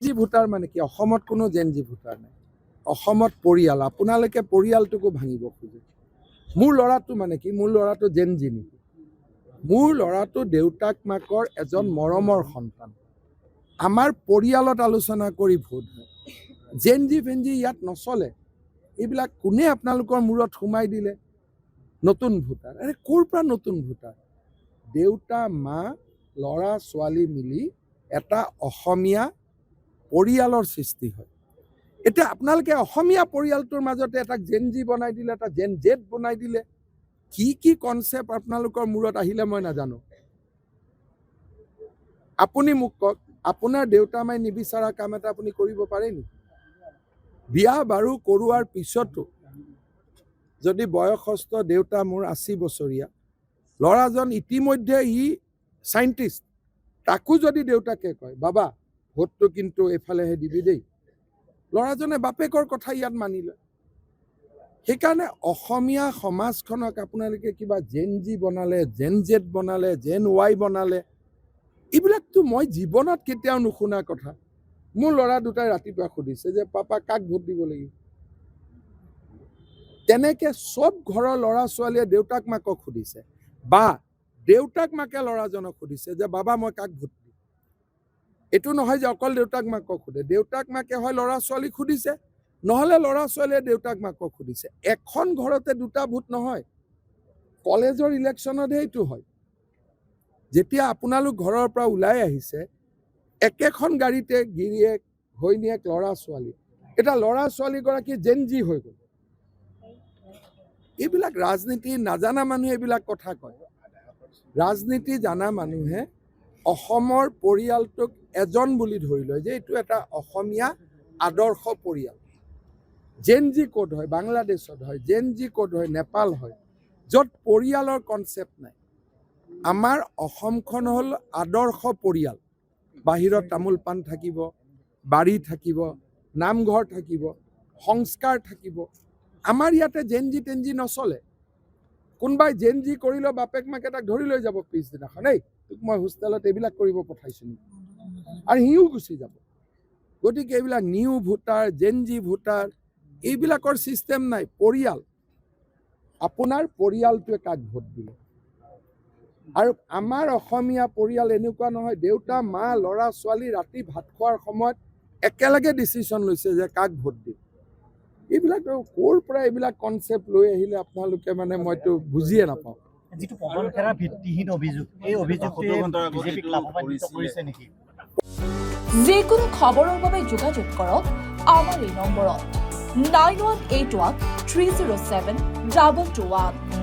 G voter মানে কি অসমত কোনো জেনজি ভোটাৰ নাই অসমত পৰিয়াল আপোনালোকে পৰিয়ালটোকো ভাঙিব খোজে মোৰ ল'ৰাটো মানে কি মোৰ ল'ৰাটো জেনজি নেকি মোৰ ল'ৰাটো দেউতাক মাকৰ এজন মৰমৰ সন্তান আমাৰ পৰিয়ালত আলোচনা কৰি ভোট হয় জেনজি ফেনজি ইয়াত নচলে এইবিলাক কোনে আপোনালোকৰ মূৰত সোমাই দিলে নতুন ভোটাৰ আৰে ক'ৰ পৰা নতুন ভোটাৰ দেউতা মা ল'ৰা ছোৱালী মিলি এটা অসমীয়া পৰিয়ালৰ সৃষ্টি হয় এতিয়া আপোনালোকে অসমীয়া পৰিয়ালটোৰ মাজতে এটা জেনজি বনাই দিলে এটা জেন জেড বনাই দিলে কি কনসেপ্ট আপোনালোকৰ মূৰত আহিলে মই নাজানো আপুনি মোক কওক আপোনাৰ দেউতা মাই নিবিচাৰা কাম এটা আপুনি কৰিব পাৰে নেকি বিয়া বাৰু কৰোৱাৰ পিছতো যদি বয়সস্থ দেউতা মোৰ 80 বছৰীয়া ল'ৰাজন ইতিমধ্যে সাইন্টিষ্ট তাকো যদি দেউতাকে কয় বাবা ভোটটো কিন্তু এফালেহে দিবি দেই ল'ৰাজনে বাপেকৰ কথা ইয়াত মানিলে সেইকাৰণে অসমীয়া সমাজখনক আপোনালোকে কিবা জেনজি বনালে জেন জেড বনালে জেন ৱাই বনালে এইবিলাকতো মই জীৱনত কেতিয়াও নুশুনা কথা মোৰ ল'ৰা দুটাই ৰাতিপুৱা সুধিছে যে পাপা কাক ভোট দিব লাগিব তেনেকে সব ঘৰৰ ল'ৰা ছোৱালীয়ে দেউতাক মাকক সুধিছে বা দেউতাক মাকে ল'ৰাজনক সুধিছে যে বাবা মই কাক ভোট দিম এইটো নহয় যে অকল দেউতাক মাকক সুধে দেউতাক মাকে হয় ল'ৰা ছোৱালীক সুধিছে নহলে ল'ৰা ছোৱালীয়ে দেউতাক মাকক সুধিছে এখন ঘৰতে দুটা ভোট নহয় কলেজৰ ইলেকশ্যনতহে এইটো হয় যেতিয়া আপোনালোক ঘৰৰ পৰা ওলাই আহিছে একেখন গাড়ীতে গিৰিয়েক ঘৈণীয়েক ল'ৰা ছোৱালী এটা ল'ৰা ছোৱালীগৰাকী জেনজি হৈ গ'ল এইবিলাক ৰাজনীতি নাজানা মানুহে এইবিলাক কথা কয় ৰাজনীতি জানা মানুহে অসমৰ পৰিয়ালটোক এজন বুলি ধৰি লয় যে এইটো এটা অসমীয়া আদৰ্শ পৰিয়াল জেনজি কোড হয় বাংলাদেশত হয় জেনজি কোড হয় নেপাল হয় য'ত পৰিয়ালৰ কনসেপ্ট নাই আমাৰ অসমখন হ'ল আদৰ্শ পৰিয়াল বাহিৰত তামোল পাণ থাকিব বাৰী থাকিব নামঘৰ থাকিব সংস্কাৰ থাকিব আমাৰ ইয়াতে জেনজি টেনজি নচলে কোনোবাই জেনজি কৰিলে বাপেক মাকে তাক ধৰি লৈ যাব পিছদিনাখন এই তোক মই হোষ্টেলত এইবিলাক কৰিব পঠাইছো নেকি আৰু সিও গুচি যাব গতিকে এইবিলাক নিউ ভোটাৰ জেনজি ভোটাৰ এইবিলাকৰ চিষ্টেম নাই পৰিয়াল আপোনাৰ পৰিয়ালটোৱে কাক ভোট দিলে আৰু আমাৰ অসমীয়া পৰিয়াল এনেকুৱা নহয় দেউতা মা ল'ৰা ছোৱালী ৰাতি ভাত খোৱাৰ সময়ত একেলগে ডিচিশ্যন লৈছে যে কাক ভোট দিম এইবিলাক ক'ৰ পৰা এইবিলাক কনসেপ্ট লৈ আহিলে আপোনালোকে মানে মইতো বুজিয়ে নাপাওঁ যিটো পৱন খেৰাৰ ভিত্তিহীন অভিযোগ এই অভিযোগটোৱে বিজেপিক লাভৱান্বিত কৰিছে নেকি যিকোনো খবৰৰ বাবে যোগাযোগ কৰক আমাৰ এই নম্বৰত 9181 307 2221